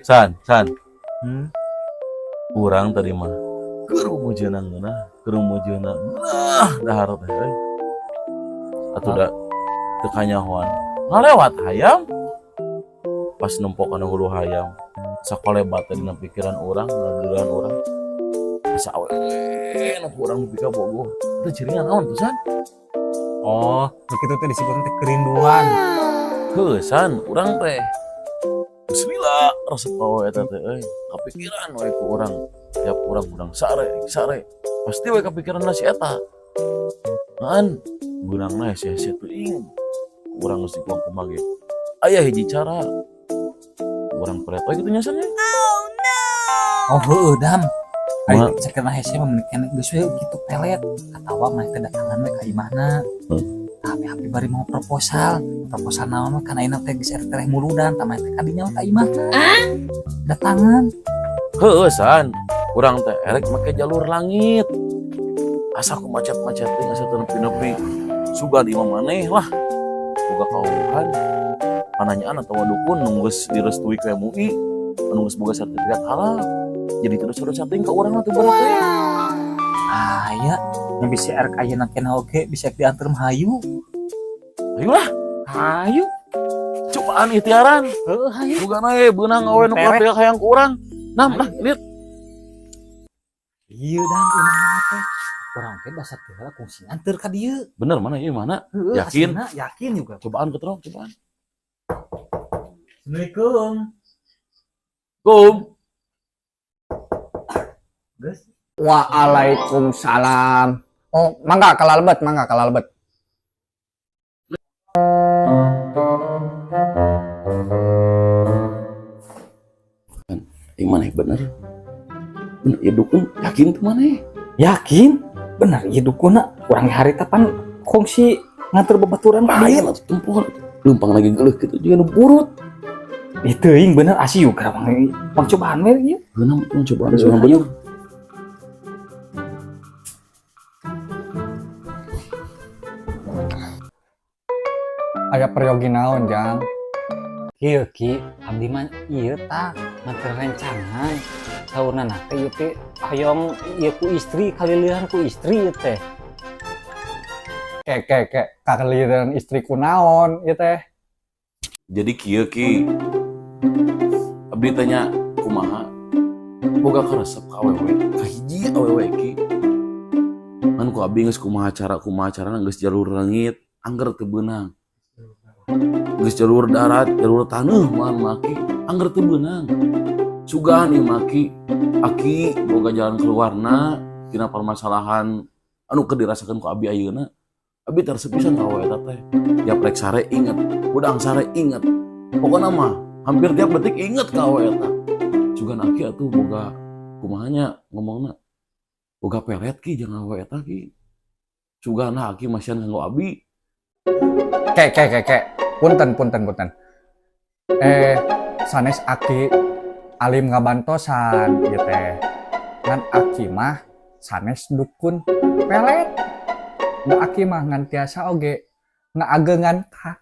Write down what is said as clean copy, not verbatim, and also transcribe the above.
San, Hmm? kurang tadi mah kerumujunan dahar teh euy. Atuh da teu kanyahoan. Ngalewat hayam. Pas nempok kana hulu hayam. Sakolebat teh dina pikiran urang, ngaduran urang. Asa awewe nu urang pika bogoh. Teu cirian naon tuh San? Oh, begitu teh disebut teh kerinduan. Heuh San, urang teh Bismillah, resep bawa eta teh euy. Kapikiran we ku urang. Tiap urang sare. Pasti we kepikiran si eta. Ngan beunangna sia-sia teuing. Urang geus dikuang kumaha ge. Aya hiji cara. Urang peret we kitu nya San. Oh, heueuh dam. Moal. Ari sakeuna hese mah menik geus we kitu pelet atawa mah teh datangan we ka imahna. Tapi bari mau proposal naon mah kana ayeuna teh geus tereh muludan tamah teh kadinya ka imahna. Datangan. Heueuh San, urang teh erek make jalur langit. Asa ku macet-macet teh asa teu nepi-nepi. Sugan imah maneh lah. Boga kauruhan. Pananyaan atawa dukun nu geus direstui ku MUI, anu geus boga sertifikat halal. Jadi terus ting ka urang teh berat teh. Aya nu bisa erek ayeuna keneh oge bisa diantar mah hayu. Ayolah, Hayu. cobaan ikhtiaran. Heueuh hayu. Bugana we beunang awe nu kapil hayang ku urang. Nah, lihat. Ieu dan imahna teh urang teh basa teh kungsi anteur ka dieu. Bener mana ieu mana? Heueuh, Yakin? aslina yakin juga. Cobaan keterong, cobaan. Assalamualaikum. Kum. Geus. Waalaikumsalam. Oh, mangga kalalebet. Mana bener? Bener ya dukun, yakin tuh mana? Yakin? Benar ieu dukuna urang harita pan kongsi nganter babaturan ka Bahaya dieu. lah tempur. Lumpang lagi geuleuh gitu juga nu burut. Itu ing bener asiu gara pangcobaan we ieu. Beunang cobaan soalnya bener. Aya peryogi naon, Jang? Kieu ki abdi mah ieu tah nganter rencangan. Saurna na teh ieu teh hoyong ieu ku istri kalilihan ku istri ieu teh. Kek kakaliran istriku naon ieu teh. Jadi kieu ki. Abdi tanya kumaha? Boga karesep ka awewe, ka hiji awewe ki. Kan ku abdi geus kumaha carana geus jalur langit, angger teu beunang. Geus jalur darat, jalur taneuh moal maki, angger teu beunang. Sugan ieu maki, aki boga jalan keluarna tina permasalahan anu keur dirasakeun ku abdi ayeuna. Abdi taresep pisan ka awewe eta teh. Tiap rek sare inget, udang sare inget. Pokona mah hampir tiap detik inget ka awewe eta. Sugan aki atuh boga kumahanya ngomongna. Boga pelet ki jeung awewe eta ki. Sugan aki masihan kanggo abdi. Kek. Punten. Sanes aki alim ngabantosan ieu teh. Ngan aki mah sanes dukun pelet. Da aki mah ngan tiasa oge ngaageungan ka.